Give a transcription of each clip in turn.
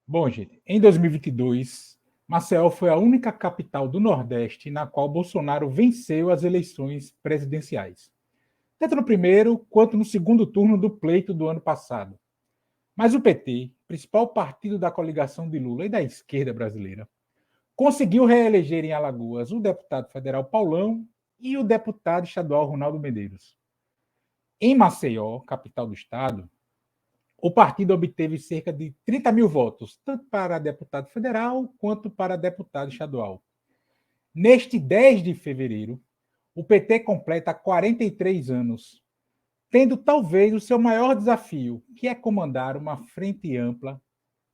Bom, gente, em 2022, Maceió foi a única capital do Nordeste na qual Bolsonaro venceu as eleições presidenciais, tanto no primeiro quanto no segundo turno do pleito do ano passado. Mas o PT, principal partido da coligação de Lula e da esquerda brasileira, conseguiu reeleger em Alagoas o deputado federal Paulão e o deputado estadual Ronaldo Medeiros. Em Maceió, capital do estado, o partido obteve cerca de 30 mil votos, tanto para deputado federal quanto para deputado estadual. Neste 10 de fevereiro, o PT completa 43 anos, tendo talvez o seu maior desafio, que é comandar uma frente ampla,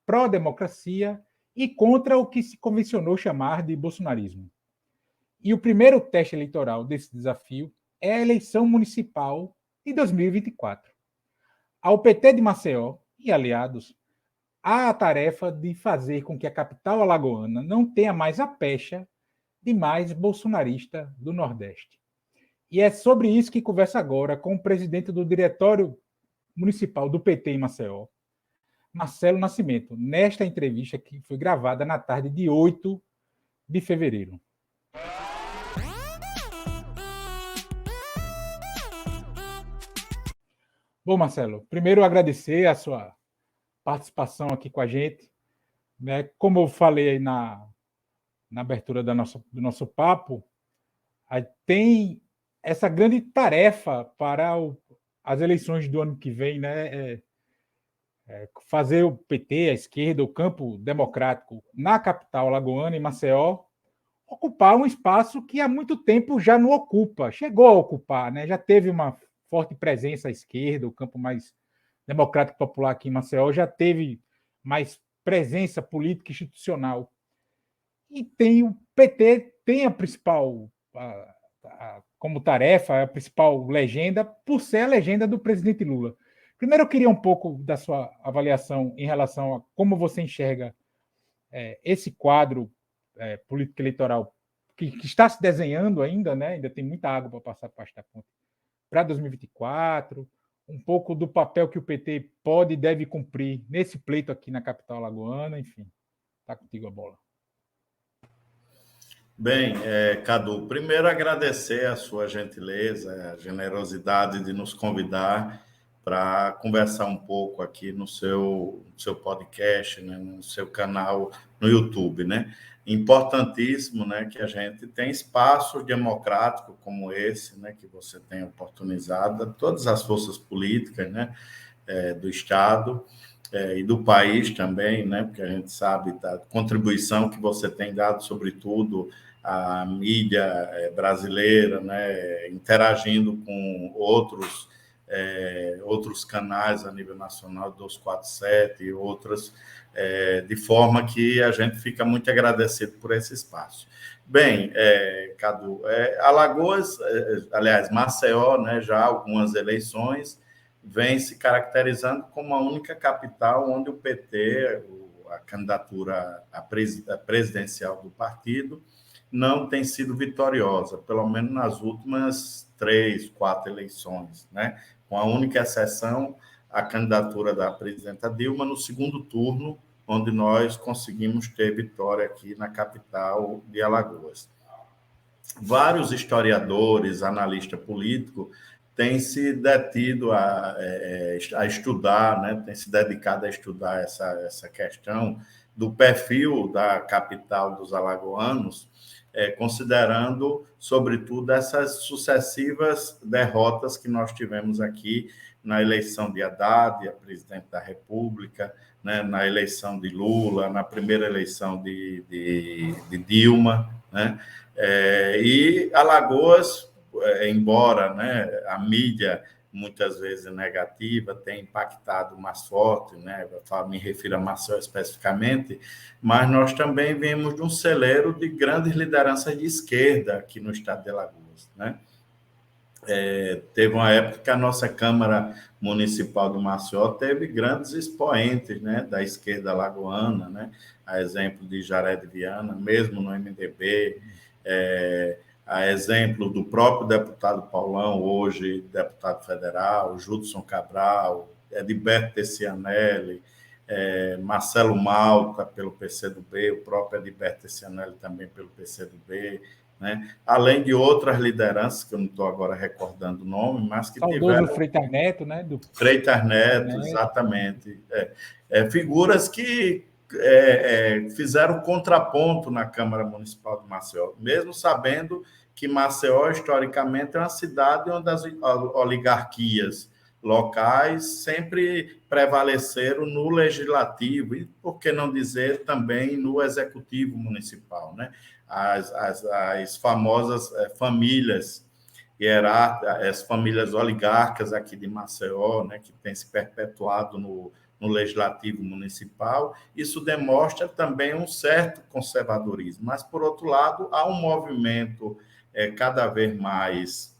pró-democracia e contra o que se convencionou chamar de bolsonarismo. E o primeiro teste eleitoral desse desafio é a eleição municipal de 2024. Ao PT de Maceió e aliados, há a tarefa de fazer com que a capital alagoana não tenha mais a pecha de mais bolsonarista do Nordeste. E é sobre isso que conversa agora com o presidente do Diretório Municipal do PT em Maceió, Marcelo Nascimento, nesta entrevista que foi gravada na tarde de 8 de fevereiro. Bom, Marcelo, primeiro agradecer a sua participação aqui com a gente. Né? Como eu falei aí na abertura do nosso papo, tem essa grande tarefa para as eleições do ano que vem, né? Fazer o PT, a esquerda, o campo democrático na capital alagoana, em Maceió, ocupar um espaço que há muito tempo já não ocupa, chegou a ocupar, né? Já teve uma forte presença à esquerda, o campo mais democrático popular aqui em Maceió já teve mais presença política institucional. E tem o PT tem a principal como tarefa, a principal legenda, por ser a legenda do presidente Lula. Primeiro, eu queria um pouco da sua avaliação em relação a como você enxerga esse quadro político eleitoral que está se desenhando ainda, né? Ainda tem muita água para passar para esta ponte, para 2024, um pouco do papel que o PT pode e deve cumprir nesse pleito aqui na capital alagoana, enfim, está contigo a bola. Bem, Cadu, primeiro agradecer a sua gentileza, a generosidade de nos convidar para conversar um pouco aqui no seu podcast, né, no seu canal no YouTube, né? Importantíssimo, né, que a gente tem espaço democrático como esse, né, que você tem oportunizado, todas as forças políticas, né, do Estado, e do país também, né? Porque a gente sabe da contribuição que você tem dado, sobretudo a mídia brasileira, né? Interagindo com outros canais a nível nacional, 247 e outras, de forma que a gente fica muito agradecido por esse espaço. Bem, Cadu, Alagoas, aliás, Maceió, né, já há algumas eleições, vem se caracterizando como a única capital onde o PT, a candidatura presidencial do partido, não tem sido vitoriosa, pelo menos nas últimas 3, 4 eleições, né? Com a única exceção, a candidatura da presidenta Dilma no segundo turno, onde nós conseguimos ter vitória aqui na capital de Alagoas. Vários historiadores, analistas políticos, têm se detido a estudar, né? Têm se dedicado a estudar essa questão do perfil da capital dos alagoanos, considerando, sobretudo, essas sucessivas derrotas que nós tivemos aqui na eleição de Haddad, a presidente da República, né? Na eleição de Lula, na primeira eleição de Dilma, né? E Alagoas, embora, né, a mídia muitas vezes negativa tenha impactado mais forte, né, me refiro a Maceió especificamente, mas nós também vemos de um celeiro de grandes lideranças de esquerda aqui no estado de Alagoas, né? Teve uma época que a nossa Câmara Municipal do Maceió teve grandes expoentes, né, da esquerda alagoana, né, a exemplo de Jared Viana, mesmo no MDB, a exemplo do próprio deputado Paulão, hoje deputado federal, Judson Cabral, Edilberto Tessianelli, Marcelo Malta, pelo PCdoB, o próprio Edilberto Tessianelli também pelo PCdoB, né? Além de outras lideranças, que eu não estou agora recordando o nome, mas que Saudoso tiveram... Freitas Neto, né? Freitas Neto, exatamente. Figuras que fizeram contraponto na Câmara Municipal de Maceió, mesmo sabendo que Maceió, historicamente, é uma cidade onde as oligarquias locais sempre prevaleceram no legislativo e, por que não dizer, também no executivo municipal, né? As famosas famílias as famílias oligarcas aqui de Maceió, né, que têm se perpetuado no legislativo municipal, isso demonstra também um certo conservadorismo. Mas, por outro lado, há um movimento cada vez mais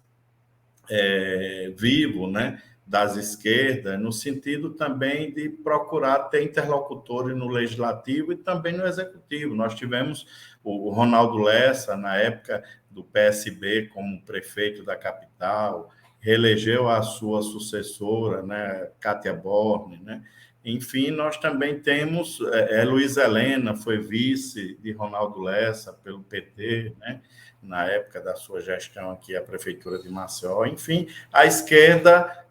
vivo, né, das esquerdas, no sentido também de procurar ter interlocutores no legislativo e também no executivo. Nós tivemos o Ronaldo Lessa, na época do PSB, como prefeito da capital, reelegeu a sua sucessora, né, Cátia Borne, né? Enfim, nós também temos Luiz Helena, foi vice de Ronaldo Lessa pelo PT, né? Na época da sua gestão aqui, a Prefeitura de Maceió. Enfim, a esquerda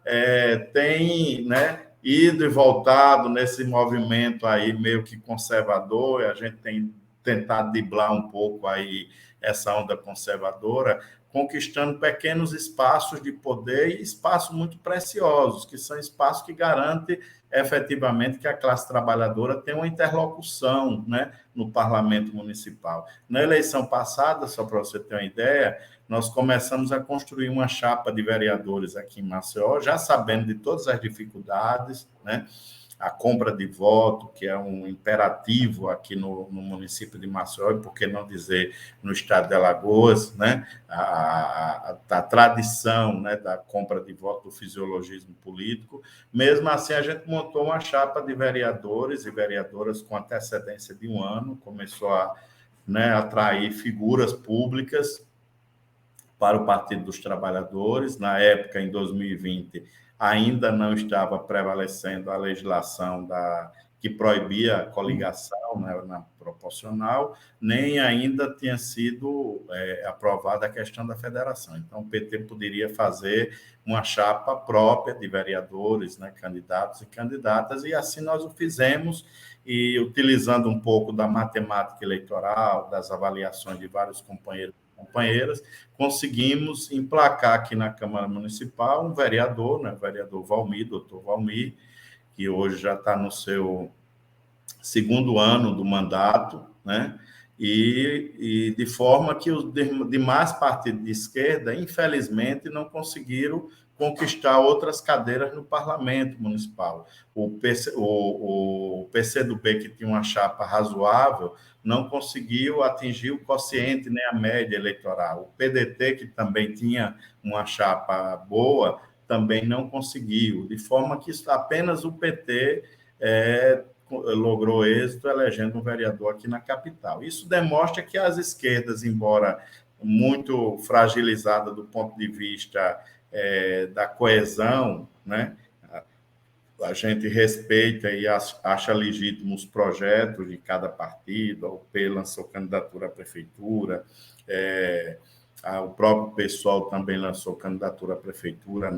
tem, né, ido e voltado nesse movimento aí meio que conservador, e a gente tem tentado driblar um pouco aí essa onda conservadora, conquistando pequenos espaços de poder e espaços muito preciosos, que são espaços que garantem efetivamente que a classe trabalhadora tem uma interlocução, né, no parlamento municipal. Na eleição passada, só para você ter uma ideia, nós começamos a construir uma chapa de vereadores aqui em Maceió, já sabendo de todas as dificuldades, né? A compra de voto, que é um imperativo aqui no município de Maceió, e por que não dizer no estado de Alagoas, né? A tradição, né, da compra de voto, do fisiologismo político. Mesmo assim, a gente montou uma chapa de vereadores e vereadoras com antecedência de um ano, começou a, né, atrair figuras públicas para o Partido dos Trabalhadores. Na época, em 2020, ainda não estava prevalecendo a legislação que proibia a coligação, né, na proporcional, nem ainda tinha sido aprovada a questão da federação. Então, o PT poderia fazer uma chapa própria de vereadores, né, candidatos e candidatas, e assim nós o fizemos, e utilizando um pouco da matemática eleitoral, das avaliações de vários companheiros e companheiras, conseguimos emplacar aqui na Câmara Municipal um vereador, né, o vereador Valmir, doutor Valmir, que hoje já está no seu segundo ano do mandato, né, e de forma que os demais partidos de esquerda, infelizmente, não conseguiram conquistar outras cadeiras no parlamento municipal. O PCdoB, que tinha uma chapa razoável, não conseguiu atingir o quociente nem a média eleitoral. O PDT, que também tinha uma chapa boa, também não conseguiu, de forma que apenas o PT logrou êxito elegendo um vereador aqui na capital. Isso demonstra que as esquerdas, embora muito fragilizada do ponto de vista da coesão, né, a gente respeita e acha legítimo os projetos de cada partido. A UP lançou candidatura à prefeitura, o próprio PSOL também lançou candidatura à prefeitura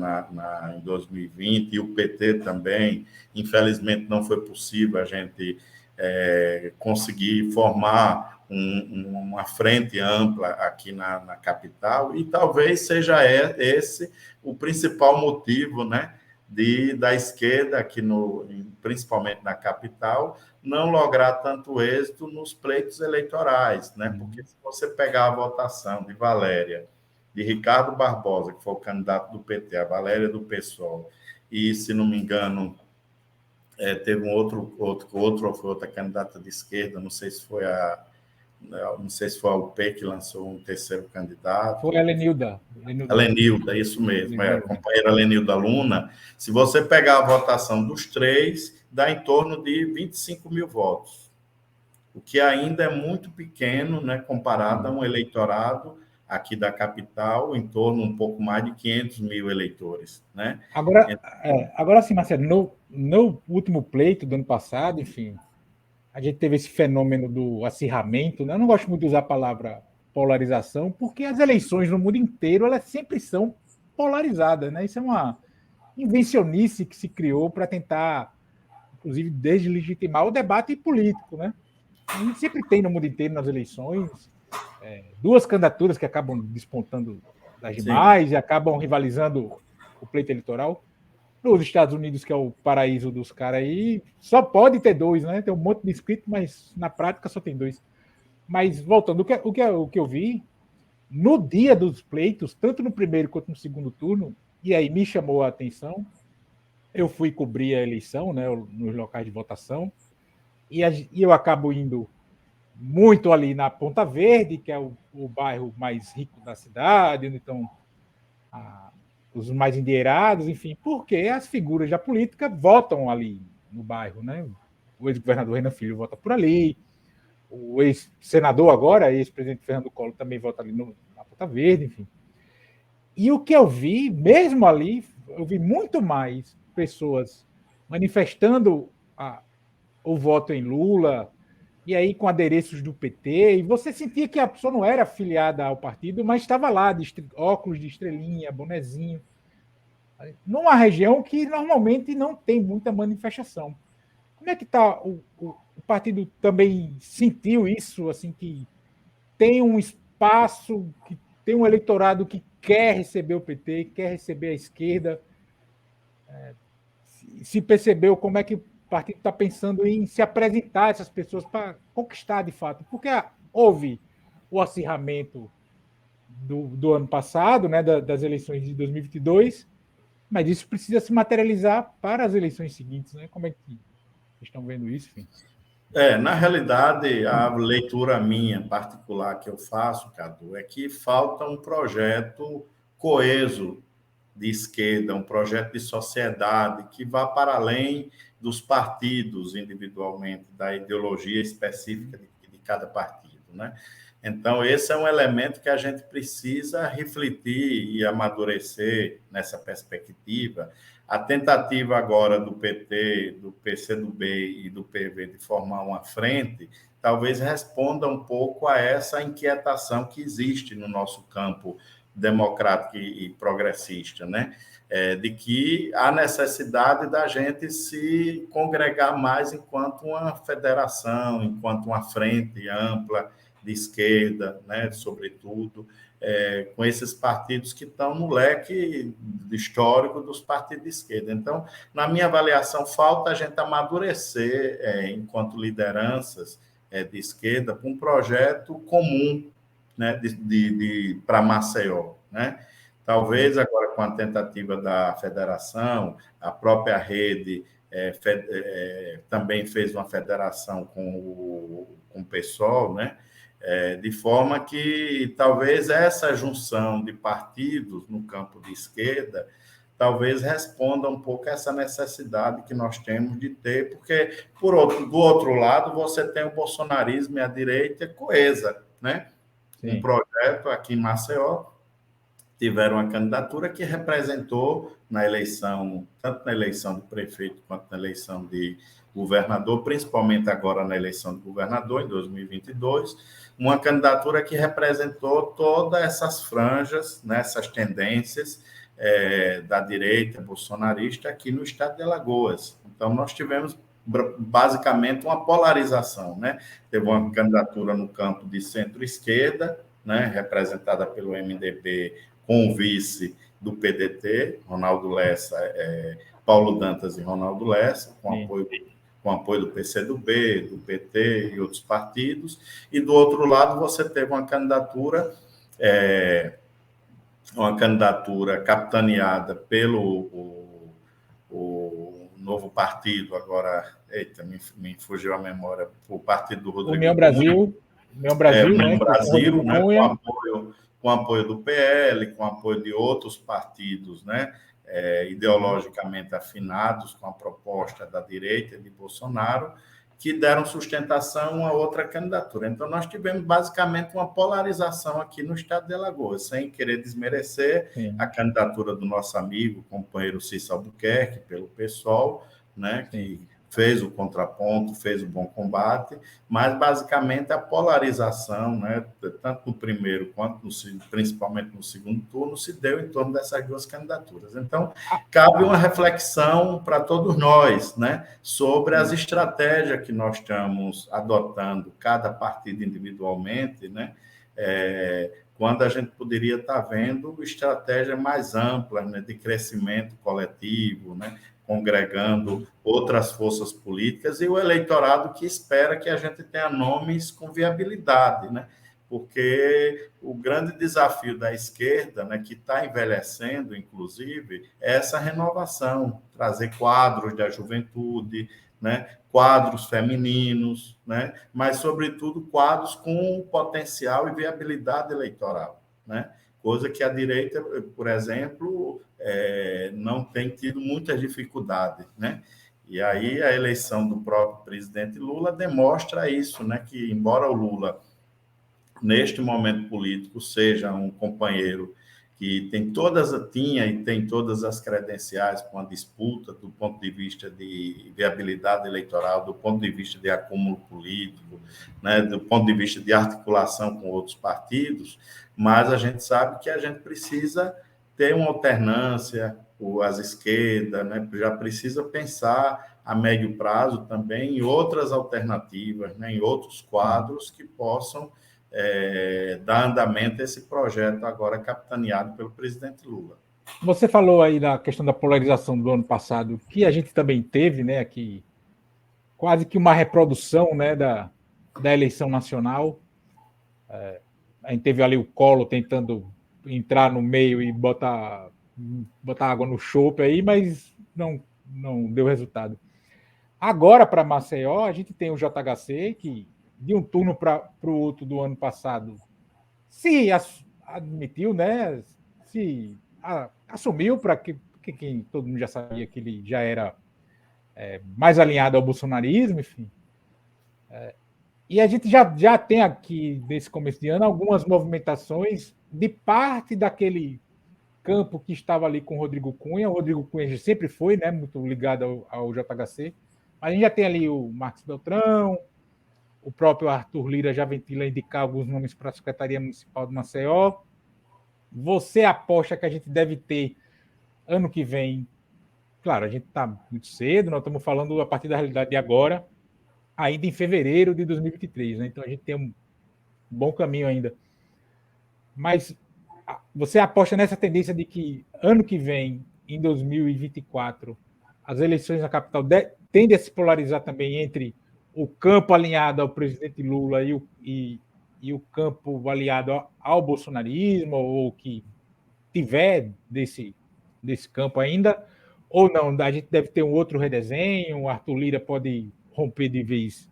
em 2020, e o PT também. Infelizmente, não foi possível a gente conseguir formar uma frente ampla aqui na capital, e talvez seja esse o principal motivo, né, da esquerda, aqui principalmente na capital, não lograr tanto êxito nos pleitos eleitorais, né? Porque se você pegar a votação de Valéria, de Ricardo Barbosa, que foi o candidato do PT, a Valéria do PSOL, e, se não me engano, teve outra candidata de esquerda, não sei se foi a UP que lançou um terceiro candidato. Foi a Lenilda. A Lenilda, isso mesmo, a companheira Lenilda Luna. Se você pegar a votação dos três, dá em torno de 25 mil votos, o que ainda é muito pequeno, né, comparado a um eleitorado aqui da capital, em torno um pouco mais de 500 mil eleitores, né? Agora sim, Marcelo, no último pleito do ano passado, enfim, a gente teve esse fenômeno do acirramento, né? Eu não gosto muito de usar a palavra polarização, porque as eleições no mundo inteiro, elas sempre são polarizadas, né? Isso é uma invencionice que se criou para tentar, inclusive, deslegitimar o debate político, né? A gente sempre tem no mundo inteiro, nas eleições, duas candidaturas que acabam despontando das Sim. demais e acabam rivalizando o pleito eleitoral. Nos Estados Unidos, que é o paraíso dos caras aí, só pode ter dois, né? Tem um monte de inscritos, mas na prática só tem dois. Mas voltando, o que eu vi, no dia dos pleitos, tanto no primeiro quanto no segundo turno, e aí me chamou a atenção, eu fui cobrir a eleição, né, nos locais de votação, e eu acabo indo muito ali na Ponta Verde, que é o bairro mais rico da cidade, onde estão a, os mais endinheirados, enfim, porque as figuras da política votam ali no bairro, né? O ex-governador Renan Filho vota por ali, o ex-senador agora, ex-presidente Fernando Collor também vota ali na Ponta Verde, enfim. E o que eu vi, mesmo ali, eu vi muito mais pessoas manifestando o voto em Lula, e aí com adereços do PT, e você sentia que a pessoa não era afiliada ao partido, mas estava lá, de óculos de estrelinha, bonezinho, numa região que normalmente não tem muita manifestação. Como é que está o partido também sentiu isso, assim, que tem um espaço, que tem um eleitorado que quer receber o PT, quer receber a esquerda, se percebeu como é que o partido está pensando em se apresentar a essas pessoas para conquistar de fato, porque houve o acirramento do ano passado, né, das eleições de 2022, mas isso precisa se materializar para as eleições seguintes, né? Como é que vocês estão vendo isso, enfim? Na realidade, a leitura minha particular que eu faço, Cadu, é que falta um projeto coeso de esquerda, um projeto de sociedade que vá para além dos partidos individualmente, da ideologia específica de cada partido, né? Então, esse é um elemento que a gente precisa refletir e amadurecer nessa perspectiva. A tentativa agora do PT, do PCdoB e do PV de formar uma frente, talvez responda um pouco a essa inquietação que existe no nosso campo democrático e progressista, né? De que há necessidade da gente se congregar mais enquanto uma federação, enquanto uma frente ampla de esquerda, né? Sobretudo, com esses partidos que estão no leque histórico dos partidos de esquerda. Então, na minha avaliação, falta a gente amadurecer, enquanto lideranças de esquerda, para um projeto comum, né, para Maceió, né? Talvez agora com a tentativa da federação, a própria rede também fez uma federação com o PSOL, né? De forma que talvez essa junção de partidos no campo de esquerda talvez responda um pouco a essa necessidade que nós temos de ter, porque, do outro lado, você tem o bolsonarismo e a direita coesa, né? Sim. Um projeto aqui em Maceió, tiveram uma candidatura que representou na eleição, tanto na eleição de prefeito quanto na eleição de governador, principalmente agora na eleição de governador, em 2022, uma candidatura que representou todas essas franjas, né, essas tendências da direita bolsonarista aqui no estado de Alagoas. Então, nós tivemos basicamente uma polarização, né? Teve uma candidatura no campo de centro-esquerda, né, representada pelo MDB, com o vice do PDT, Ronaldo Lessa, Paulo Dantas e Ronaldo Lessa, com apoio do PCdoB, do PT e outros partidos, e do outro lado você teve uma candidatura capitaneada pelo o novo partido, agora, me fugiu a memória, o partido do Rodrigo União Brasil, União Brasil, União né? Brasil, né, com apoio do PL, com apoio de outros partidos, né, ideologicamente afinados com a proposta da direita de Bolsonaro, que deram sustentação a outra candidatura. Então, nós tivemos basicamente uma polarização aqui no estado de Alagoas, sem querer desmerecer a candidatura do nosso amigo, companheiro Cícero Albuquerque, pelo PSOL, né, que fez o contraponto, fez o bom combate, mas basicamente a polarização, né, tanto no primeiro quanto principalmente no segundo turno, se deu em torno dessas duas candidaturas. Então, cabe uma reflexão para todos nós, né, sobre as estratégias que nós estamos adotando, cada partido individualmente, né, quando a gente poderia estar vendo estratégias mais amplas, né, de crescimento coletivo, né, congregando outras forças políticas e o eleitorado que espera que a gente tenha nomes com viabilidade, né? Porque o grande desafio da esquerda, né, que está envelhecendo, inclusive, é essa renovação, trazer quadros da juventude, né, quadros femininos, né, mas, sobretudo, quadros com potencial e viabilidade eleitoral, né? Coisa que a direita, por exemplo, não tem tido muitas dificuldades, né? E aí a eleição do próprio presidente Lula demonstra isso, né? Que embora o Lula, neste momento político, seja um companheiro que tinha e tem todas as credenciais com a disputa do ponto de vista de viabilidade eleitoral, do ponto de vista de acúmulo político, né, do ponto de vista de articulação com outros partidos, mas a gente sabe que a gente precisa ter uma alternância, as esquerdas, né, já precisa pensar a médio prazo também em outras alternativas, né, em outros quadros que possam dar andamento a esse projeto agora capitaneado pelo presidente Lula. Você falou aí da questão da polarização do ano passado, que a gente também teve, né, aqui, quase que uma reprodução, né, da eleição nacional. A gente teve ali o Collor tentando entrar no meio e botar água no chope aí, mas não deu resultado. Agora, para Maceió, a gente tem o JHC, que de um turno para o outro do ano passado se admitiu, né? Se assumiu para que quem todo mundo já sabia que ele já era mais alinhado ao bolsonarismo, enfim. E a gente já tem aqui, nesse começo de ano, algumas movimentações de parte daquele campo que estava ali com o Rodrigo Cunha. O Rodrigo Cunha sempre foi, né, muito ligado ao JHC. Mas a gente já tem ali o Marcos Beltrão, o próprio Arthur Lira já ventila indicar alguns nomes para a Secretaria Municipal de Maceió. Você aposta que a gente deve ter ano que vem? Claro, a gente está muito cedo, nós estamos falando a partir da realidade de agora, ainda em fevereiro de 2023, né? Então a gente tem um bom caminho ainda. Mas você aposta nessa tendência de que ano que vem, em 2024, as eleições na capital tendem a se polarizar também entre o campo alinhado ao presidente Lula e o campo aliado ao bolsonarismo, ou que tiver desse campo ainda, ou não? A gente deve ter um outro redesenho, o Arthur Lira pode romper de vez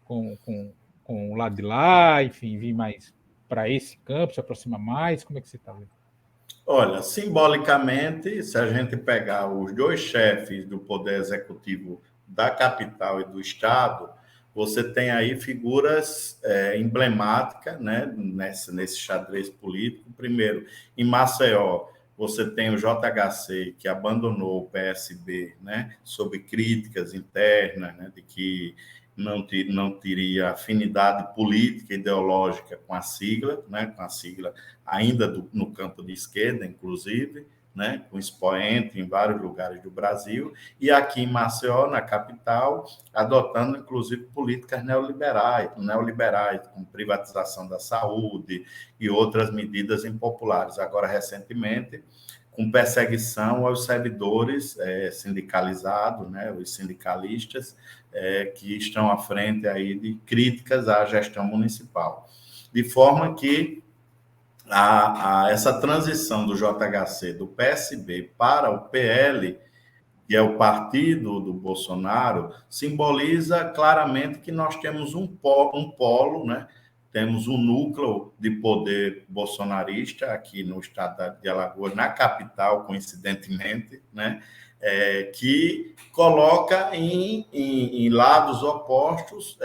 com o lado de lá, enfim, vir mais para esse campo, se aproxima mais? Como é que você está vendo? Olha, simbolicamente, se a gente pegar os dois chefes do Poder Executivo da capital e do Estado, você tem aí figuras emblemáticas, né, nesse xadrez político. Primeiro, em Maceió, você tem o JHC, que abandonou o PSB, né, sob críticas internas, né, de que não teria afinidade política, ideológica com a sigla, né, com a sigla ainda no campo de esquerda, inclusive, né, com expoente em vários lugares do Brasil, e aqui em Maceió, na capital, adotando, inclusive, políticas neoliberais, como privatização da saúde e outras medidas impopulares. Agora, recentemente, com perseguição aos servidores sindicalizados, né, os sindicalistas, que estão à frente aí de críticas à gestão municipal. De forma que essa transição do JHC, do PSB para o PL, que é o partido do Bolsonaro, simboliza claramente que nós temos um polo, né? Temos um núcleo de poder bolsonarista aqui no estado de Alagoas, na capital, coincidentemente, né? que coloca em lados opostos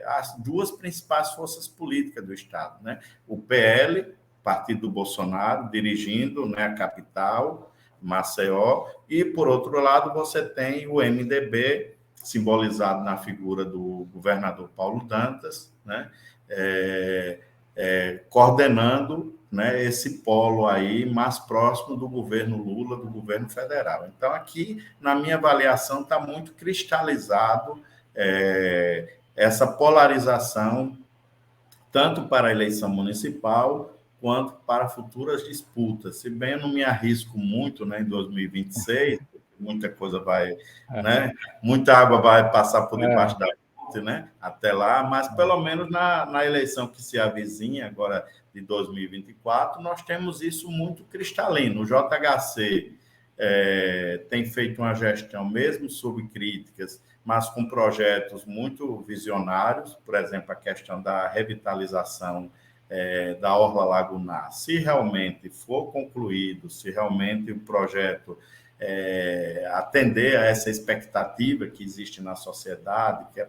as duas principais forças políticas do Estado, né? O PL, partido do Bolsonaro, dirigindo, né, a capital, Maceió, e, por outro lado, você tem o MDB, simbolizado na figura do governador Paulo Dantas, né, coordenando, né, esse polo aí mais próximo do governo Lula, do governo federal. Então, aqui, na minha avaliação, está muito cristalizado essa polarização, tanto para a eleição municipal quanto para futuras disputas. Se bem eu não me arrisco muito, né, em 2026, muita coisa vai, né, muita água vai passar por debaixo da ponte, né, até lá, mas pelo menos na eleição que se avizinha agora de 2024, nós temos isso muito cristalino. O JHC tem feito uma gestão, mesmo sob críticas, mas com projetos muito visionários, por exemplo, a questão da revitalização da Orla Lagunar. Se realmente for concluído, se realmente o projeto atender a essa expectativa que existe na sociedade, que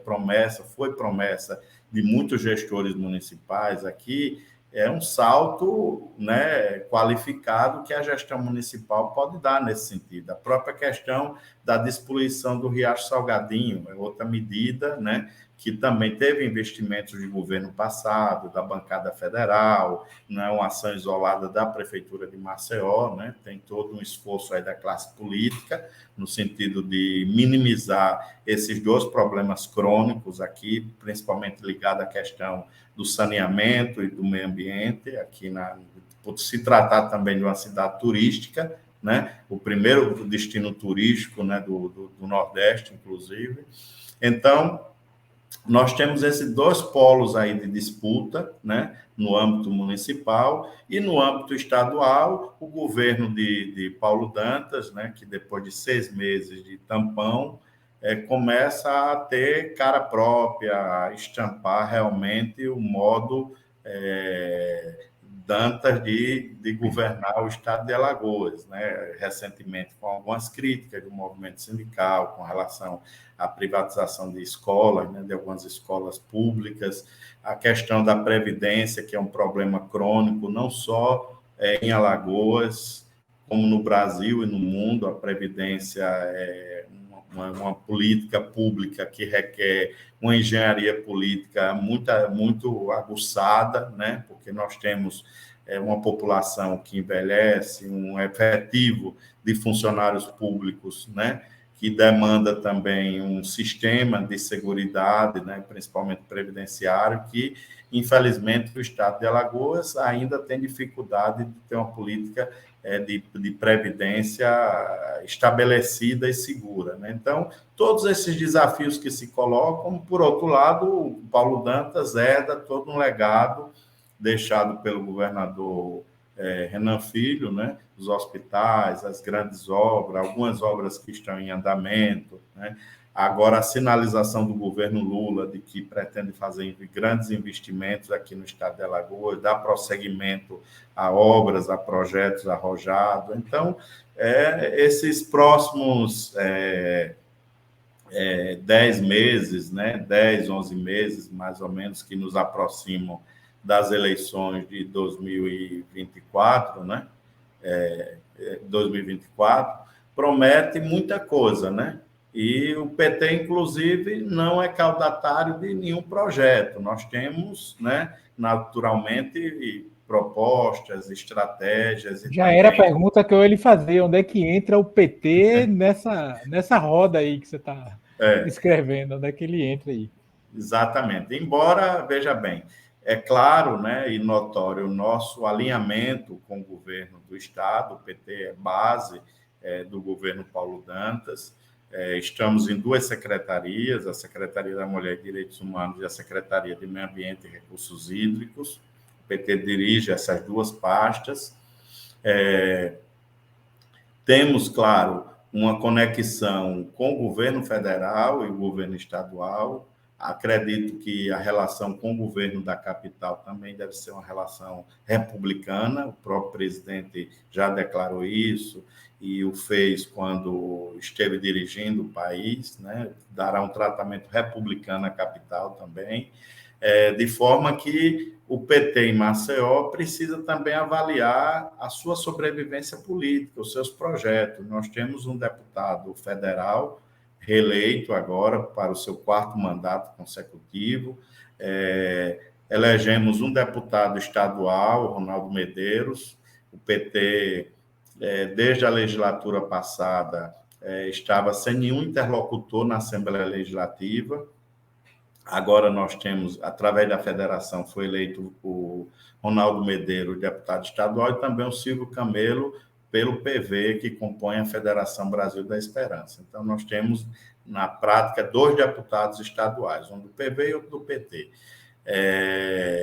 foi promessa de muitos gestores municipais aqui, é um salto, né, qualificado que a gestão municipal pode dar nesse sentido. A própria questão da despoluição do Riacho Salgadinho é outra medida, né, que também teve investimentos de governo passado, da bancada federal, não é uma ação isolada da Prefeitura de Maceió, né, tem todo um esforço aí da classe política, no sentido de minimizar esses dois problemas crônicos aqui, principalmente ligado à questão do saneamento e do meio ambiente, aqui por se tratar também de uma cidade turística, né, o primeiro destino turístico, né, do Nordeste, inclusive. Então, nós temos esses dois polos aí de disputa, né, no âmbito municipal e no âmbito estadual, o governo de Paulo Dantas, né, que depois de 6 meses de tampão, começa a ter cara própria, a estampar realmente o modo Dantas de governar o estado de Alagoas, né? Recentemente, com algumas críticas do movimento sindical com relação à privatização de escolas, né? De algumas escolas públicas, a questão da previdência, que é um problema crônico, não só em Alagoas, como no Brasil e no mundo. A previdência é uma política pública que requer uma engenharia política muito aguçada, né? Porque nós temos uma população que envelhece, um efetivo de funcionários públicos, né? Que demanda também um sistema de seguridade, né? Principalmente previdenciário, que, infelizmente, o estado de Alagoas ainda tem dificuldade de ter uma política de previdência estabelecida e segura, né? Então, todos esses desafios que se colocam, por outro lado, o Paulo Dantas herda todo um legado deixado pelo governador Renan Filho, né? Os hospitais, as grandes obras, algumas obras que estão em andamento, né? Agora, a sinalização do governo Lula de que pretende fazer grandes investimentos aqui no estado de Alagoas, dar prosseguimento a obras, a projetos arrojados. Então, esses próximos 10 meses, né, 10, 11 meses, mais ou menos, que nos aproximam das eleições de 2024, né, 2024, promete muita coisa, né? E o PT, inclusive, não é caudatário de nenhum projeto. Nós temos, né, naturalmente, propostas, estratégias. E Já também... era a pergunta que eu ia lhe fazer, onde é que entra o PT nessa roda aí que você está escrevendo, onde é que ele entra aí? Exatamente. Embora, veja bem, é claro, né, e notório o nosso alinhamento com o governo do Estado, o PT é base do governo Paulo Dantas. Estamos em 2 secretarias, a Secretaria da Mulher e Direitos Humanos e a Secretaria de Meio Ambiente e Recursos Hídricos. O PT dirige essas 2 pastas. Temos, claro, uma conexão com o governo federal e o governo estadual. Acredito que a relação com o governo da capital também deve ser uma relação republicana. O próprio presidente já declarou isso e o fez quando esteve dirigindo o país, né? Dará um tratamento republicano à capital também, de forma que o PT em Maceió precisa também avaliar a sua sobrevivência política, os seus projetos. Nós temos um deputado federal reeleito agora para o seu 4º mandato consecutivo. Elegemos um deputado estadual, Ronaldo Medeiros. O PT, desde a legislatura passada, estava sem nenhum interlocutor na Assembleia Legislativa. Agora nós temos, através da federação, foi eleito o Ronaldo Medeiros, deputado estadual, e também o Silvio Camelo, pelo PV, que compõe a Federação Brasil da Esperança. Então, nós temos, na prática, 2 deputados estaduais, um do PV e outro do PT.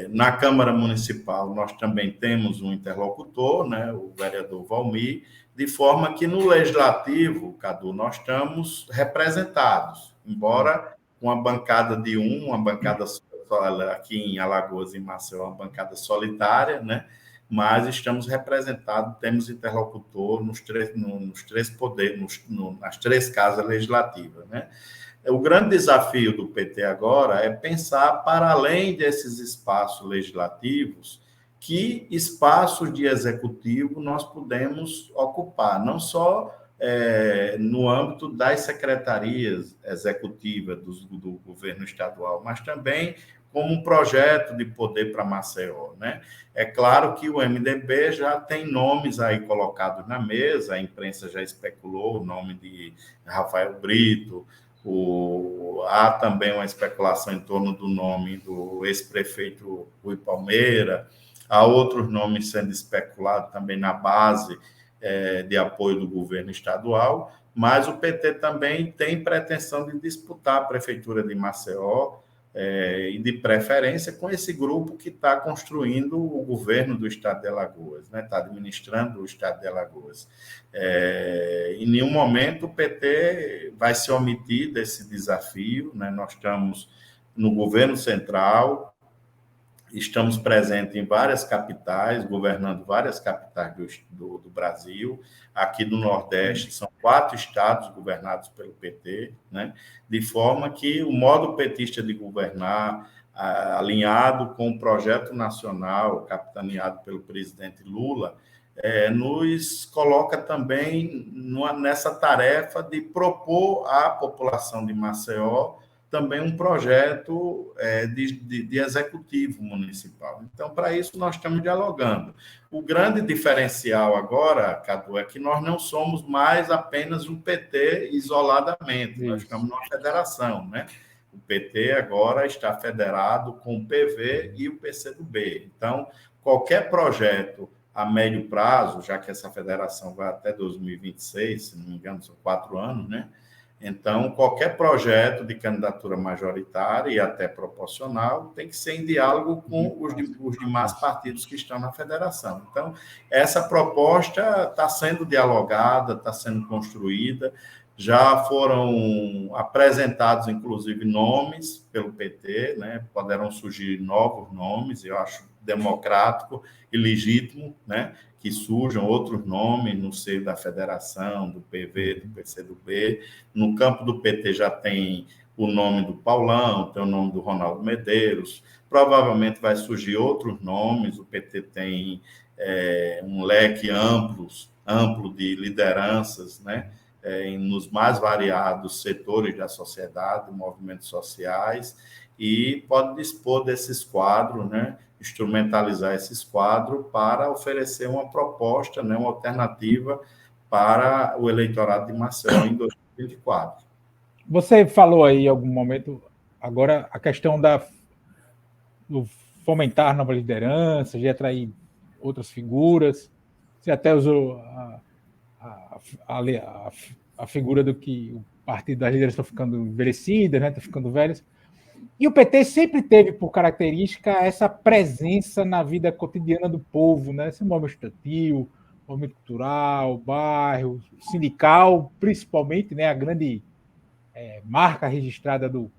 Na Câmara Municipal, nós também temos um interlocutor, né, o vereador Valmir, de forma que no Legislativo, Cadu, nós estamos representados, embora uma bancada de uma bancada aqui em Alagoas, em Maceió, uma bancada solitária, né? Mas estamos representados, temos interlocutor nos 3 poderes, nas 3 casas legislativas, né? O grande desafio do PT agora é pensar para além desses espaços legislativos, que espaços de executivo nós podemos ocupar, não só no âmbito das secretarias executivas do governo estadual, mas também como um projeto de poder para Maceió, né? É claro que o MDB já tem nomes aí colocados na mesa, a imprensa já especulou o nome de Rafael Brito, há também uma especulação em torno do nome do ex-prefeito Rui Palmeira, há outros nomes sendo especulados também na base de apoio do governo estadual, mas o PT também tem pretensão de disputar a prefeitura de Maceió, e de preferência com esse grupo que está construindo o governo do estado de Alagoas, né? Está administrando o estado de Alagoas. Em nenhum momento o PT vai se omitir desse desafio, né? Nós estamos no governo central, estamos presentes em várias capitais, governando várias capitais do Brasil. Aqui do Nordeste, são 4 estados governados pelo PT, né? De forma que o modo petista de governar, alinhado com o projeto nacional, capitaneado pelo presidente Lula, nos coloca também nessa tarefa de propor à população de Maceió também um projeto de executivo municipal. Então, para isso, nós estamos dialogando. O grande diferencial agora, Cadu, é que nós não somos mais apenas um PT isoladamente, isso. Nós estamos numa federação, né? O PT agora está federado com o PV e o PCdoB. Então, qualquer projeto a médio prazo, já que essa federação vai até 2026, se não me engano, são 4 anos, né? Então, qualquer projeto de candidatura majoritária e até proporcional tem que ser em diálogo com os demais partidos que estão na federação. Então, essa proposta está sendo dialogada, está sendo construída, já foram apresentados, inclusive, nomes pelo PT, né? Poderão surgir novos nomes, eu acho democrático e legítimo, né? Que surjam outros nomes no seio da federação, do PV, do PCdoB. No campo do PT já tem o nome do Paulão, tem o nome do Ronaldo Medeiros, provavelmente vai surgir outros nomes, o PT tem um leque amplo de lideranças, né? Nos mais variados setores da sociedade, movimentos sociais, e pode dispor desses quadros, né? Instrumentalizar esses quadros para oferecer uma proposta, né, uma alternativa para o eleitorado de Maceió em 2024. Você falou aí em algum momento, agora, a questão do fomentar novas lideranças, de atrair outras figuras. Você até usou a figura do que o partido das lideranças estão ficando envelhecidas, né, estão ficando velhas. E o PT sempre teve por característica essa presença na vida cotidiana do povo, né? Esse movimento estudantil, movimento cultural, bairro, sindical, principalmente, né? A grande marca registrada do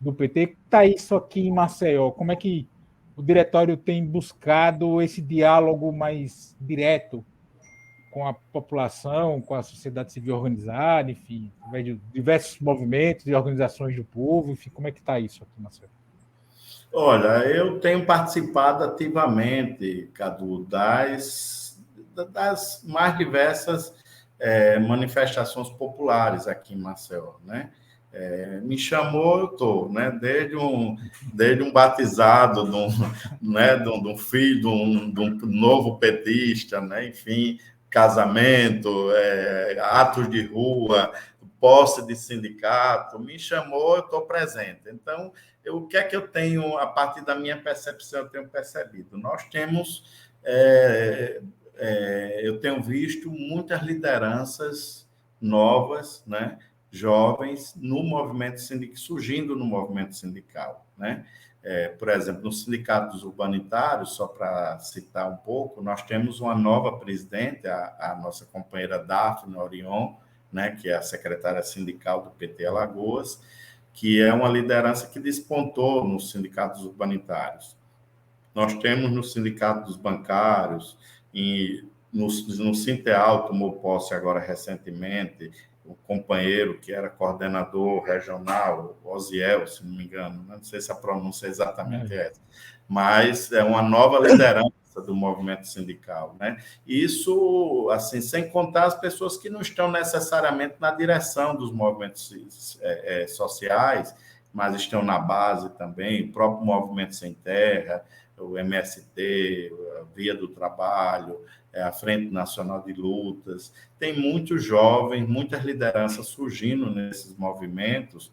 do PT. Está isso aqui em Maceió? Como é que o diretório tem buscado esse diálogo mais direto com a população, com a sociedade civil organizada, enfim, através de diversos movimentos e organizações do povo, enfim, como é que está isso aqui, Marcelo? Olha, eu tenho participado ativamente, Cadu, das mais diversas manifestações populares aqui em Maceió, né? Me chamou, eu estou, né? Desde um batizado, de um filho, de um novo petista, né? Enfim, casamento, atos de rua, posse de sindicato, me chamou, eu estou presente. Então, o que é que eu tenho, a partir da minha percepção, eu tenho percebido? Nós temos, eu tenho visto muitas lideranças novas, né? Jovens no movimento sindical, surgindo no movimento sindical, né? Por exemplo, no Sindicato dos Urbanitários, só para citar um pouco, nós temos uma nova presidente, a nossa companheira Daphne Orion, né, que é a secretária sindical do PT Alagoas, que é uma liderança que despontou nos sindicatos urbanitários. Nós temos no Sindicato dos Bancários, no Sinteal tomou posse agora recentemente, o companheiro que era coordenador regional, Osiel, se não me engano, não sei se a pronúncia é exatamente essa, mas é uma nova liderança do movimento sindical, né? Isso, assim, sem contar as pessoas que não estão necessariamente na direção dos movimentos sociais, mas estão na base também, o próprio Movimento Sem Terra, o MST, a Via do Trabalho, a Frente Nacional de Lutas. Tem muitos jovens, muitas lideranças surgindo nesses movimentos,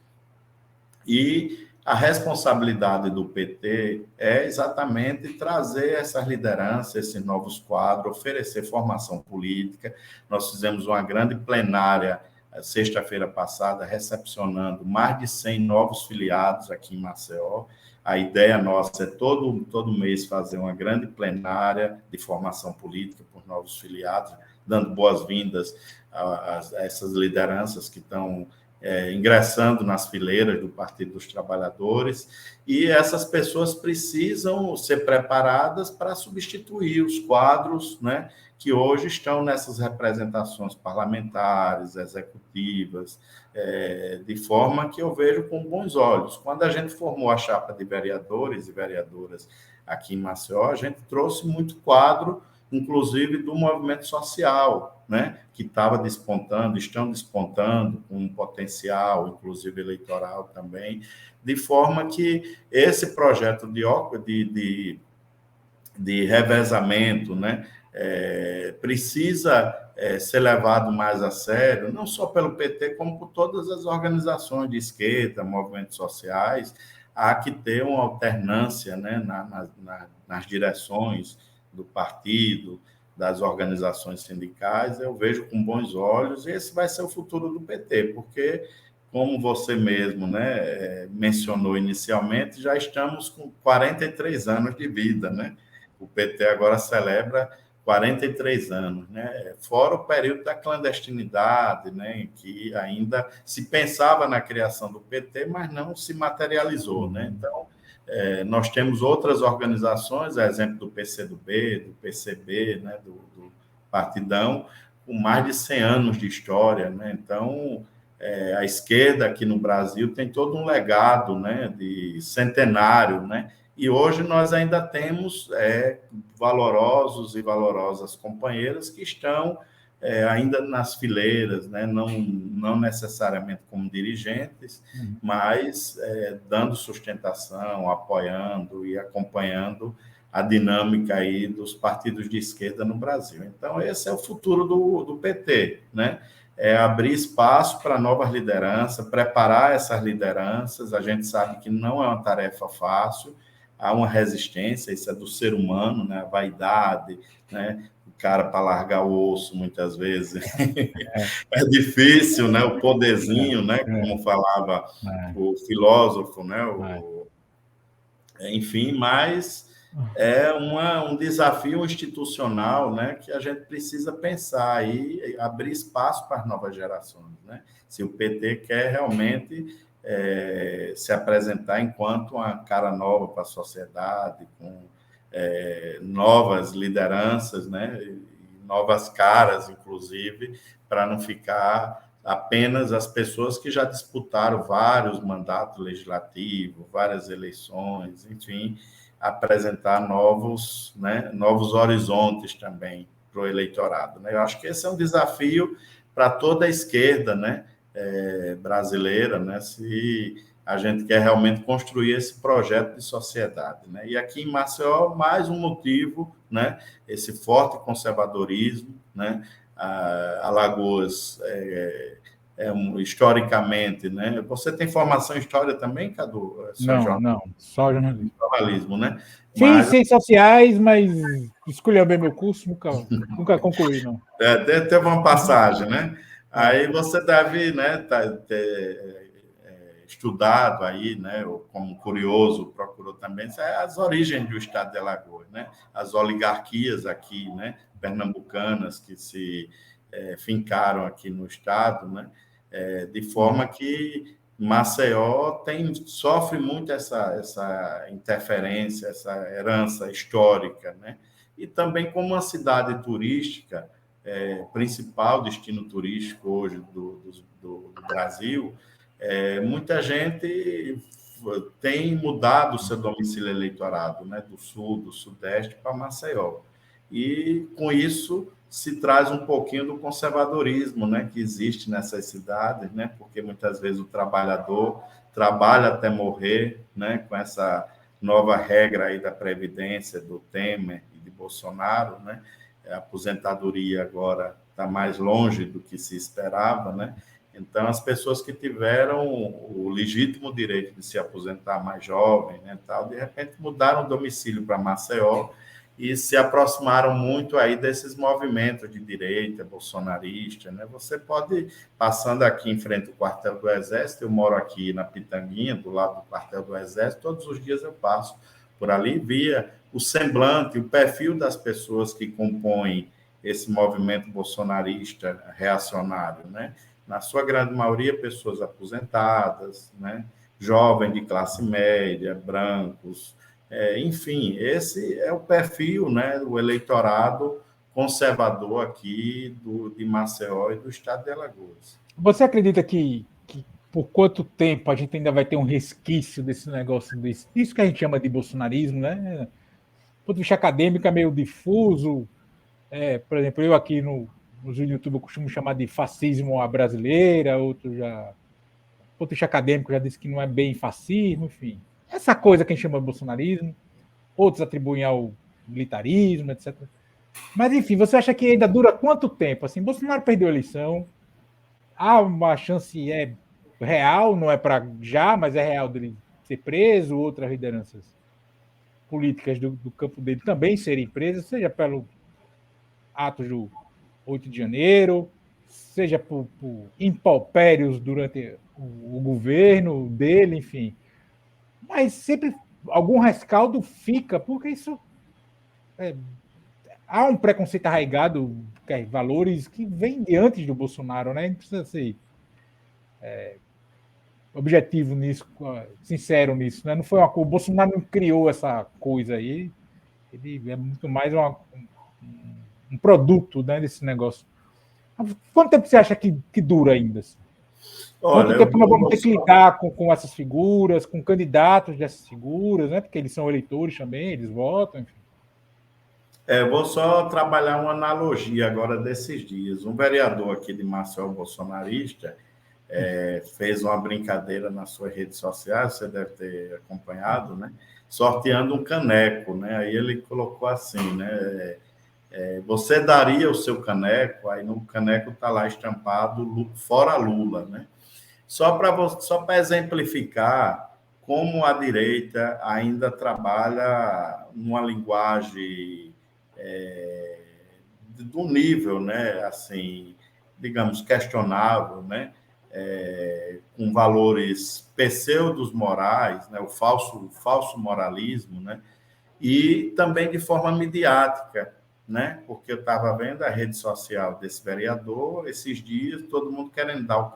e a responsabilidade do PT é exatamente trazer essas lideranças, esses novos quadros, oferecer formação política. Nós fizemos uma grande plenária sexta-feira passada, recepcionando mais de 100 novos filiados aqui em Maceió. A ideia nossa é todo mês fazer uma grande plenária de formação política por novos filiados, dando boas-vindas a essas lideranças que estão ingressando nas fileiras do Partido dos Trabalhadores, e essas pessoas precisam ser preparadas para substituir os quadros, né, que hoje estão nessas representações parlamentares, executivas, de forma que eu vejo com bons olhos. Quando a gente formou a chapa de vereadores e vereadoras aqui em Maceió, a gente trouxe muito quadro, inclusive do movimento social, né, que estava despontando, estão despontando com um potencial, inclusive eleitoral também, de forma que esse projeto de revezamento, né, precisa ser levado mais a sério, não só pelo PT, como por todas as organizações de esquerda, movimentos sociais. Há que ter uma alternância, né, nas direções do partido, das organizações sindicais. Eu vejo com bons olhos, e esse vai ser o futuro do PT, porque, como você mesmo, né, mencionou inicialmente, já estamos com 43 anos de vida, né? O PT agora celebra 43 anos, né? Fora o período da clandestinidade, né, em que ainda se pensava na criação do PT, mas não se materializou, né? Então, nós temos outras organizações, a exemplo do PCdoB, do PCB, né, do Partidão, com mais de 100 anos de história, né? Então, a esquerda aqui no Brasil tem todo um legado, né, de centenário, né? E hoje nós ainda temos valorosos e valorosas companheiras que estão ainda nas fileiras, né? Não necessariamente como dirigentes, mas dando sustentação, apoiando e acompanhando a dinâmica aí dos partidos de esquerda no Brasil. Então, esse é o futuro do PT, né? É abrir espaço para novas lideranças, preparar essas lideranças. A gente sabe que não é uma tarefa fácil, há uma resistência, isso é do ser humano, né? A vaidade, né? O cara para largar o osso, muitas vezes, é difícil, né? O poderzinho, né? Como falava o filósofo, né? Enfim, mas é um desafio institucional, né, que a gente precisa pensar e abrir espaço para as novas gerações, né? Se o PT quer realmente se apresentar enquanto uma cara nova para a sociedade, com novas lideranças, né? Novas caras, inclusive, para não ficar apenas as pessoas que já disputaram vários mandatos legislativos, várias eleições, enfim, apresentar novos, né, novos horizontes também para o eleitorado. Né? Eu acho que esse é um desafio para toda a esquerda, né, brasileira, né, se a gente quer realmente construir esse projeto de sociedade. Né? E aqui em Maceió, mais um motivo, né, esse forte conservadorismo, né, Alagoas, historicamente, né? Você tem formação em história também, Cadu? Não, só jornalismo. Jornalismo, né? Fiz ciências sociais, mas escolhi bem meu curso, nunca concluí, não. Teve uma passagem, né? Aí você deve, né, ter estudado aí, né, ou como curioso, procurou também as origens do estado de Alagoas, né? As oligarquias aqui, né, pernambucanas que se fincaram aqui no estado, né? De forma que Maceió sofre muito essa interferência, essa herança histórica, né? E também como uma cidade turística, principal destino turístico hoje do Brasil, muita gente tem mudado o seu domicílio eleitorado, né, do sul, do sudeste para Maceió. E, com isso, se traz um pouquinho do conservadorismo, né, que existe nessas cidades, né, porque muitas vezes o trabalhador trabalha até morrer, né, com essa nova regra aí da Previdência, do Temer e de Bolsonaro, né, a aposentadoria agora está mais longe do que se esperava, né, então, as pessoas que tiveram o legítimo direito de se aposentar mais jovem, né, tal, de repente mudaram o domicílio para Maceió e se aproximaram muito aí desses movimentos de direita, bolsonarista, né? Você pode, passando aqui em frente ao quartel do Exército, eu moro aqui na Pitanguinha, do lado do quartel do Exército, todos os dias eu passo por ali, via o semblante, o perfil das pessoas que compõem esse movimento bolsonarista reacionário, né? Na sua grande maioria, pessoas aposentadas, né? Jovens de classe média, brancos, enfim, esse é o perfil, né, do eleitorado conservador aqui de Maceió e do estado de Alagoas. Você acredita que por quanto tempo a gente ainda vai ter um resquício desse negócio, disso que a gente chama de bolsonarismo, né? Do ponto de vista acadêmico é meio difuso. Por exemplo, eu aqui no YouTube eu costumo chamar de fascismo à brasileira, outro já. Do ponto de vista acadêmico já disse que não é bem fascismo, enfim. Essa coisa que a gente chama de bolsonarismo, outros atribuem ao militarismo, etc. Mas, enfim, você acha que ainda dura quanto tempo? Assim, Bolsonaro perdeu a eleição, há uma chance real, não é para já, mas é real dele ser preso, outras lideranças políticas do campo dele também serem presas, seja pelo atos do 8 de janeiro, seja por impalpérios durante o governo dele, enfim. Mas sempre algum rescaldo fica, porque isso há um preconceito arraigado, valores que vêm de antes do Bolsonaro, né? Não precisa ser objetivo nisso, sincero nisso, né? Não foi o Bolsonaro não criou essa coisa aí, ele é muito mais um produto, né, desse negócio. Quanto tempo você acha que dura ainda? Assim? Quanto tempo nós vamos ter que lidar com essas figuras, com candidatos dessas figuras, né? Porque eles são eleitores também, eles votam, enfim. Vou só trabalhar uma analogia agora desses dias. Um vereador aqui de Maceió, bolsonarista, fez uma brincadeira nas suas redes sociais, você deve ter acompanhado, né? Sorteando um caneco, né? Aí ele colocou assim, né? Você daria o seu caneco, aí no caneco está lá estampado fora Lula, né? Só para exemplificar como a direita ainda trabalha numa linguagem do nível, né, assim, digamos, questionável, né, com valores pseudos morais, né, o falso moralismo, né, e também de forma midiática, né? Porque eu estava vendo a rede social desse vereador esses dias, todo mundo querendo dar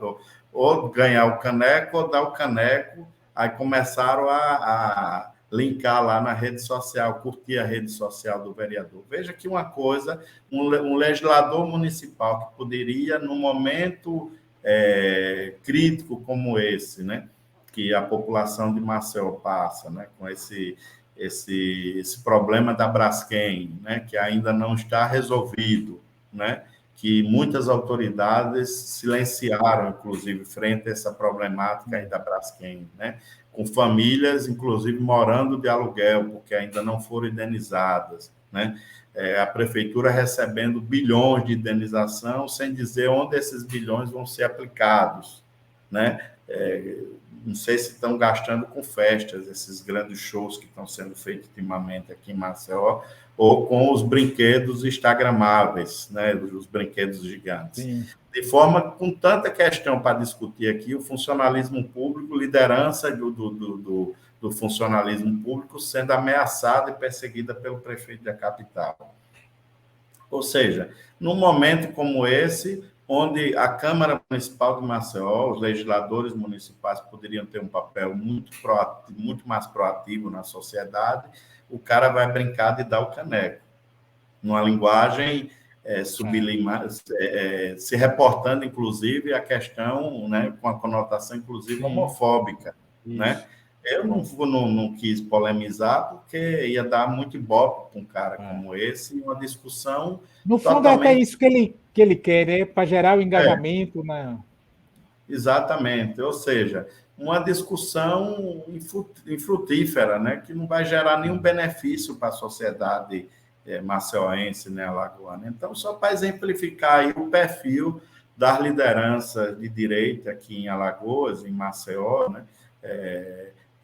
ou ganhar o caneco ou dar o caneco. Aí começaram a linkar lá na rede social, curtir a rede social do vereador. Veja que uma coisa, um legislador municipal que poderia, num momento crítico como esse, né, que a população de Maceió passa, né, com esse problema da Braskem, né, que ainda não está resolvido, né, que muitas autoridades silenciaram, inclusive, frente a essa problemática aí da Braskem, né, com famílias, inclusive, morando de aluguel, porque ainda não foram indenizadas, né, a prefeitura recebendo bilhões de indenização, sem dizer onde esses bilhões vão ser aplicados, né, não sei se estão gastando com festas, esses grandes shows que estão sendo feitos ultimamente aqui em Maceió, ou com os brinquedos instagramáveis, né, os brinquedos gigantes. Sim. De forma, com tanta questão para discutir aqui, o funcionalismo público, liderança do funcionalismo público sendo ameaçada e perseguida pelo prefeito da capital. Ou seja, num momento como esse, onde a Câmara Municipal de Maceió, os legisladores municipais poderiam ter um papel muito mais proativo na sociedade, o cara vai brincar de dar o caneco, numa linguagem sublimar, se reportando, inclusive, a questão, né, com a conotação, inclusive, homofóbica, né? Eu não quis polemizar, porque ia dar muito ibope para um cara como esse, uma discussão. No fundo, totalmente... é até isso que ele quer, né? Para gerar o engajamento. Né? Exatamente, ou seja, uma discussão infrutífera, né? Que não vai gerar nenhum benefício para a sociedade maceióense, né, alagoana. Então, só para exemplificar aí o perfil das lideranças de direita aqui em Alagoas, em Maceió, né?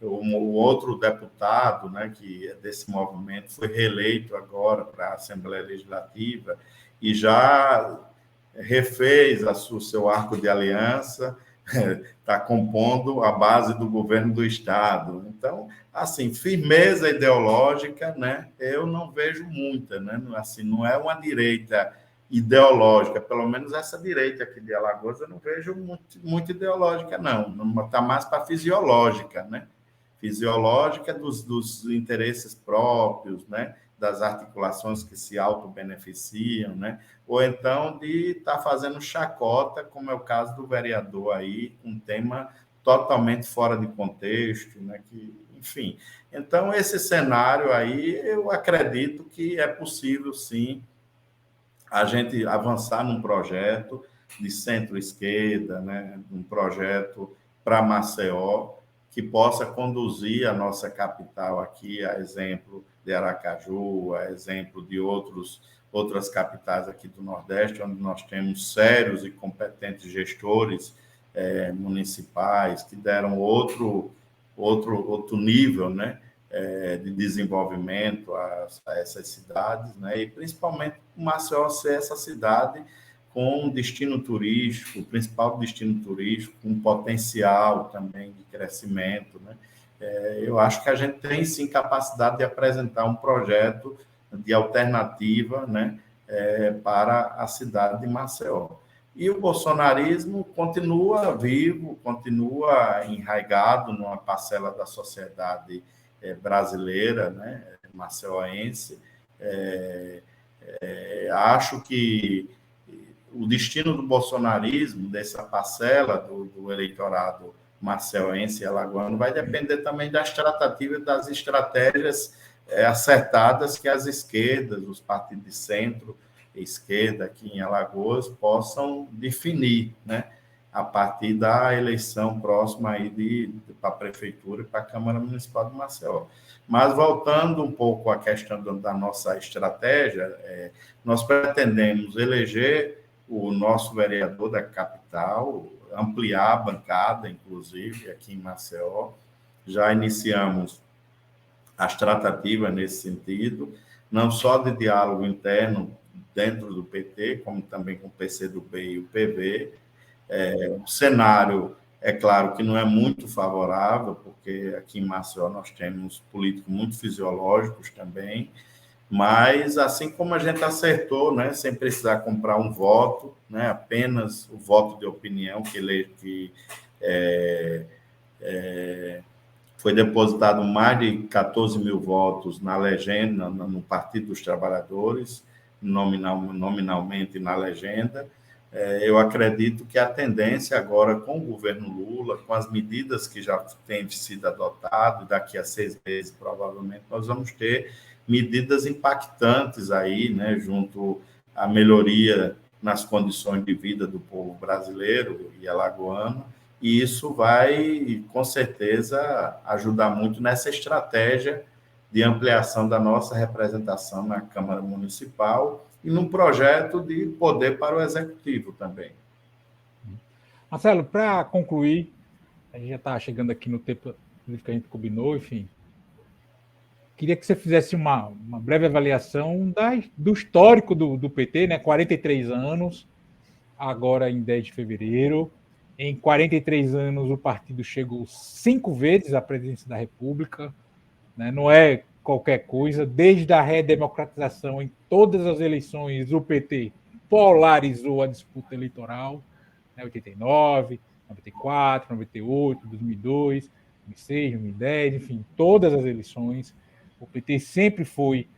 O outro deputado, né, que é desse movimento, foi reeleito agora para a Assembleia Legislativa e já refez o seu arco de aliança, está compondo a base do governo do Estado. Então, assim, firmeza ideológica, né, eu não vejo muita, né, assim, não é uma direita ideológica, pelo menos essa direita aqui de Alagoas eu não vejo muito ideológica, não, está mais para fisiológica, né, fisiológica dos interesses próprios, né, das articulações que se auto-beneficiam, né, ou então de estar fazendo chacota, como é o caso do vereador aí, um tema totalmente fora de contexto, né, que, enfim. Então, esse cenário aí, eu acredito que é possível, sim, a gente avançar num projeto de centro-esquerda, né, um projeto para Maceió, que possa conduzir a nossa capital aqui, a exemplo de Aracaju, a exemplo de outras capitais aqui do Nordeste, onde nós temos sérios e competentes gestores municipais que deram outro nível, né, de desenvolvimento a essas cidades, né, e principalmente o Maceió ser essa cidade com destino turístico, o principal destino turístico, com potencial também de crescimento, né. Eu acho que a gente tem sim capacidade de apresentar um projeto de alternativa, né, para a cidade de Maceió. E o bolsonarismo continua vivo, continua enraizado numa parcela da sociedade brasileira, né, maceióense. Acho que o destino do bolsonarismo, dessa parcela do eleitorado maceióense e alagoano, vai depender também das tratativas, das estratégias acertadas que as esquerdas, os partidos de centro e esquerda aqui em Alagoas possam definir, né, a partir da eleição próxima aí para a Prefeitura e para a Câmara Municipal de Maceió. Mas, voltando um pouco à questão da nossa estratégia, nós pretendemos eleger o nosso vereador da capital, ampliar a bancada, inclusive, aqui em Maceió. Já iniciamos as tratativas nesse sentido, não só de diálogo interno dentro do PT, como também com o PCdoB e o PV. O cenário, é claro que não é muito favorável, porque aqui em Maceió nós temos políticos muito fisiológicos também, Mas, assim como a gente acertou, né, sem precisar comprar um voto, né, apenas o voto de opinião foi depositado mais de 14 mil votos na legenda, no Partido dos Trabalhadores, nominalmente na legenda. Eu acredito que a tendência agora, com o governo Lula, com as medidas que já têm sido adotadas, daqui a 6 meses, provavelmente, nós vamos ter medidas impactantes aí, né, junto à melhoria nas condições de vida do povo brasileiro e alagoano, e isso vai, com certeza, ajudar muito nessa estratégia de ampliação da nossa representação na Câmara Municipal e num projeto de poder para o Executivo também. Marcelo, para concluir, a gente já está chegando aqui no tempo que a gente combinou, enfim. Queria que você fizesse uma breve avaliação do histórico do PT, né? 43 anos, agora em 10 de fevereiro. Em 43 anos, o partido chegou 5 vezes à presidência da República, né? Não é qualquer coisa. Desde a redemocratização, em todas as eleições, o PT polarizou a disputa eleitoral, né? 89, 94, 98, 2002, 2006, 2010, enfim, todas as eleições. O PT sempre foi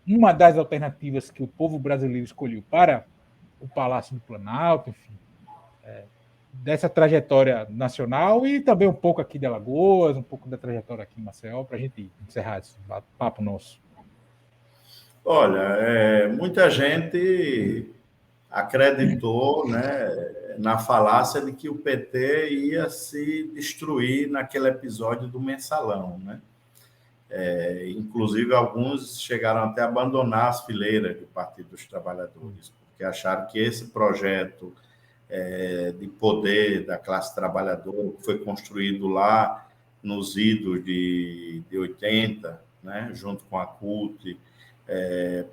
uma das alternativas que o povo brasileiro escolheu para o Palácio do Planalto, enfim, dessa trajetória nacional e também um pouco aqui de Alagoas, um pouco da trajetória aqui em Maceió, para a gente encerrar esse papo nosso. Olha, muita gente acreditou, né, na falácia de que o PT ia se destruir naquele episódio do mensalão, né? Inclusive, alguns chegaram até a abandonar as fileiras do Partido dos Trabalhadores, porque acharam que esse projeto de poder da classe trabalhadora, que foi construído lá nos idos de 80, né, junto com a CUT,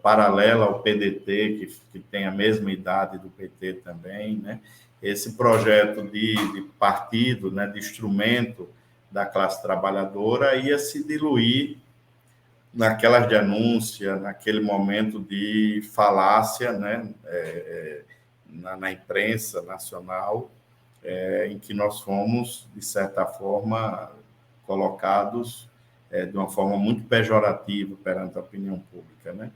paralela ao PDT, que tem a mesma idade do PT também, né? Esse projeto de partido, né, de instrumento da classe trabalhadora ia se diluir naquelas denúncias, naquele momento de falácia, né, na imprensa nacional, em que nós fomos, de certa forma, colocados de uma forma muito pejorativa perante a opinião pública, né?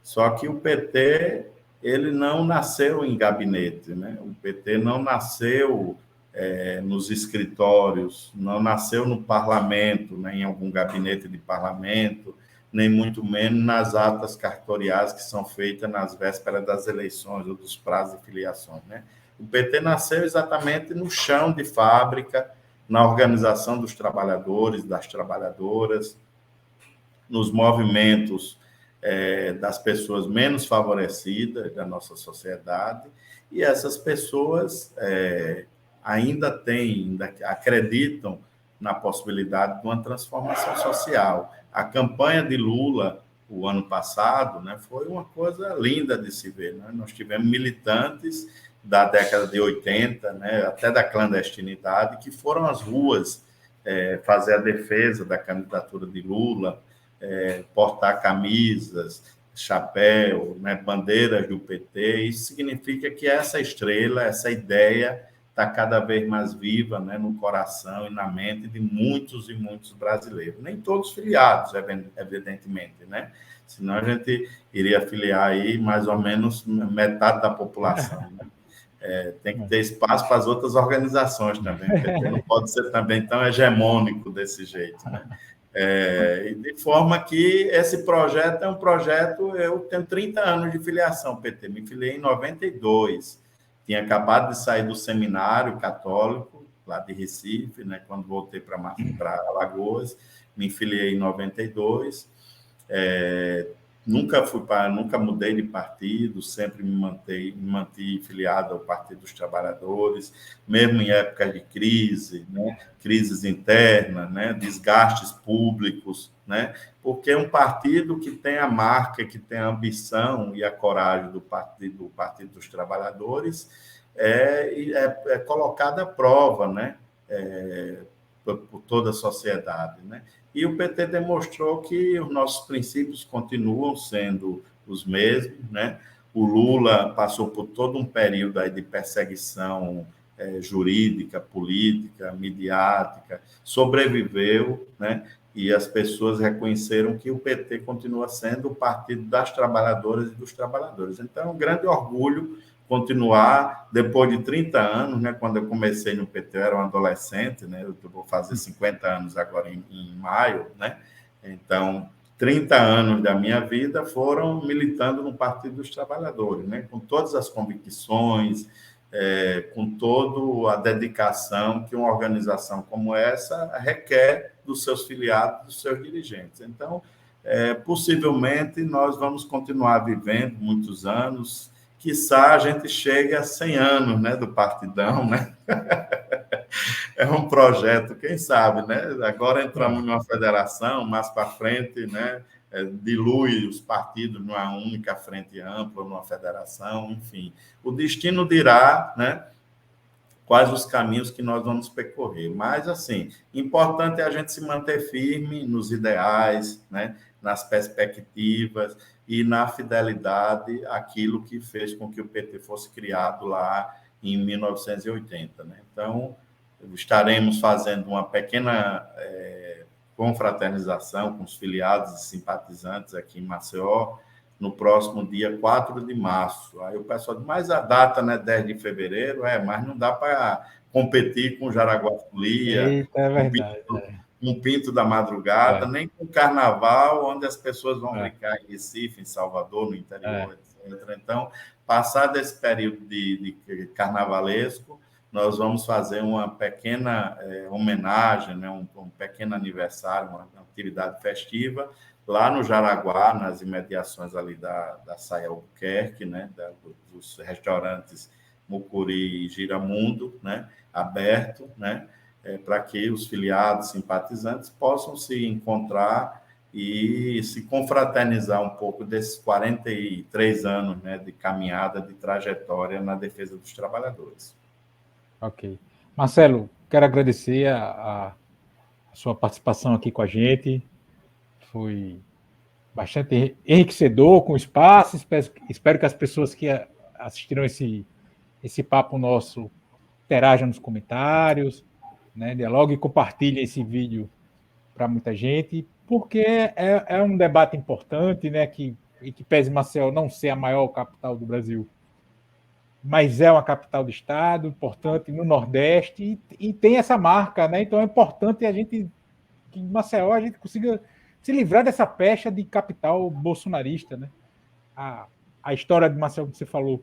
Só que o PT, ele não nasceu em gabinete, né? O PT não nasceu nos escritórios, não nasceu no parlamento, né, em algum gabinete de parlamento, nem muito menos nas atas cartoriais que são feitas nas vésperas das eleições ou dos prazos de filiações, né? O PT nasceu exatamente no chão de fábrica, na organização dos trabalhadores, das trabalhadoras, nos movimentos das pessoas menos favorecidas da nossa sociedade, e essas pessoas ainda acreditam na possibilidade de uma transformação social. A campanha de Lula, o ano passado, né, foi uma coisa linda de se ver, né? Nós tivemos militantes da década de 80, né, até da clandestinidade, que foram às ruas fazer a defesa da candidatura de Lula, portar camisas, chapéu, né, bandeiras do PT. Isso significa que essa estrela, essa ideia está cada vez mais viva, né, no coração e na mente de muitos e muitos brasileiros. Nem todos filiados, evidentemente, né? Senão a gente iria filiar aí mais ou menos metade da população, né? Tem que ter espaço para as outras organizações também. O PT não pode ser também tão hegemônico desse jeito, né? De forma que esse projeto é um projeto... Eu tenho 30 anos de filiação PT, me filiei em 92. Tinha acabado de sair do seminário católico, lá de Recife, né, quando voltei para Alagoas, me filiei em 92. Nunca mudei de partido, sempre me mantive filiado ao Partido dos Trabalhadores, mesmo em épocas de crise, né, crises internas, né, desgastes públicos, né, porque é um partido que tem a marca, que tem a ambição e a coragem do Partido dos Trabalhadores, colocada à prova, né, por toda a sociedade, né? e o PT demonstrou que os nossos princípios continuam sendo os mesmos, né? O Lula passou por todo um período aí de perseguição jurídica, política, midiática, sobreviveu, né? E as pessoas reconheceram que o PT continua sendo o partido das trabalhadoras e dos trabalhadores. Então, é um grande orgulho continuar, depois de 30 anos, né? Quando eu comecei no PT, eu era um adolescente, né? Eu vou fazer 50 anos agora em maio, né? Então, 30 anos da minha vida foram militando no Partido dos Trabalhadores, né? Com todas as convicções, com toda a dedicação que uma organização como essa requer dos seus filiados, dos seus dirigentes. Então, possivelmente, nós vamos continuar vivendo muitos anos, quiçá a gente chegue a 100 anos, né, do Partidão, né? É um projeto, quem sabe, né? Agora entramos numa federação, mais para frente, né? Dilui os partidos numa única frente ampla, numa federação, enfim. O destino dirá, né? Quais os caminhos que nós vamos percorrer. Mas, assim, importante é a gente se manter firme nos ideais, né? Nas perspectivas e na fidelidade àquilo que fez com que o PT fosse criado lá em 1980, né? Então, estaremos fazendo uma pequena confraternização com os filiados e simpatizantes aqui em Maceió, no próximo dia 4 de março. Aí o pessoal diz, mas a data, né, 10 de fevereiro, mas não dá para competir com Jaraguá Folia, Eita, é verdade. um Pinto da Madrugada, nem com o Carnaval, onde as pessoas vão brincar em Recife, em Salvador, no interior, etc. Então, passado esse período de carnavalesco, nós vamos fazer uma pequena homenagem, né, um pequeno aniversário, uma atividade festiva, lá no Jaraguá, nas imediações ali da Saia Albuquerque, né, dos restaurantes Mucuri e Giramundo, né, aberto, né, para que os filiados, simpatizantes possam se encontrar e se confraternizar um pouco desses 43 anos, né, de caminhada, de trajetória na defesa dos trabalhadores. Ok. Marcelo, quero agradecer a sua participação aqui com a gente. Foi bastante enriquecedor com o espaço. Espero que as pessoas que assistiram esse papo nosso interajam nos comentários, né? Dialogue e compartilhe esse vídeo para muita gente, porque é um debate importante, né? Que pese Maceió não ser a maior capital do Brasil, mas é uma capital do estado, importante no Nordeste, e tem essa marca, né? Então é importante que em Maceió a gente consiga se livrar dessa pecha de capital bolsonarista, né? A história de Maceió que você falou,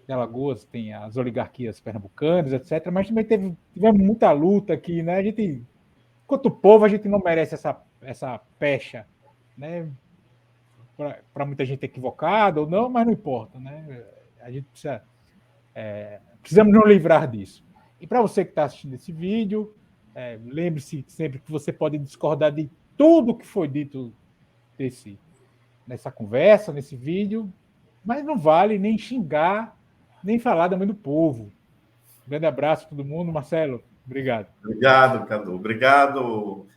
de Alagoas, tem as oligarquias pernambucanas, etc., mas também tivemos muita luta aqui, né? Enquanto povo, a gente não merece essa pecha, né? Para muita gente equivocada ou não, mas não importa, né? A gente precisamos nos livrar disso. E para você que está assistindo esse vídeo, lembre-se sempre que você pode discordar de tudo que foi dito nessa conversa, nesse vídeo, mas não vale nem xingar, nem falar também do povo. Um grande abraço a todo mundo. Marcelo, obrigado. Obrigado, Cadu. Obrigado,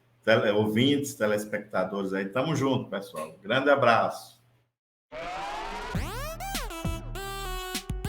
ouvintes, telespectadores aí. Tamo junto, pessoal. Grande abraço.